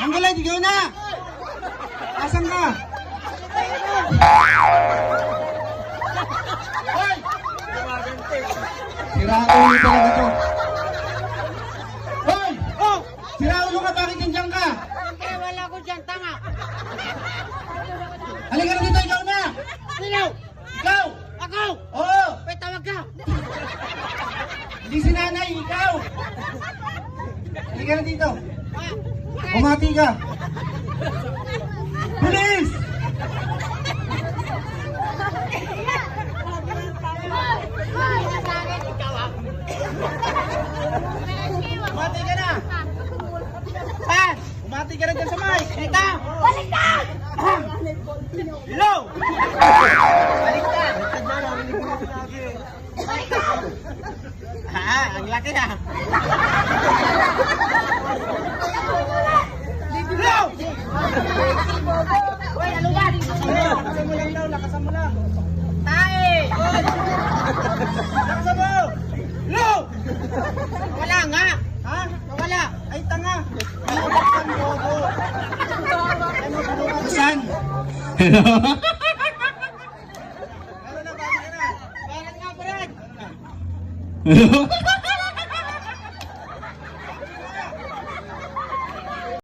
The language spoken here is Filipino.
Tanggalin, ikaw na! Asan ka? Hoy! Siraulo talaga to. Hoy! Oh! Siraulo ka, bakit nandiyan ka? Siyempre, wala ko dyan, tanga. Halika na dito, ikaw na! Sino? Ikaw! Ako! Oo! May tawag ka. Hindi si nanay, ikaw! Halika na dito. Ah, Bumati ka. Bilis! Bumati ka na! Saan? Bumati ka na dyan sa mic! Ito! Baliktad! Hello! Baliktad! Ah, ang laki ah! Hello! Uy, alugan! Lakasan mo lang daw, lakasan mo lang! Tae! Lakasan mo! Hello! Wala nga! Ha? Wala! Ay, tanga! Lakasan mo ako! Saan? Hello? Meron na, bakit ka na? Bakit nga, Brad? Hello?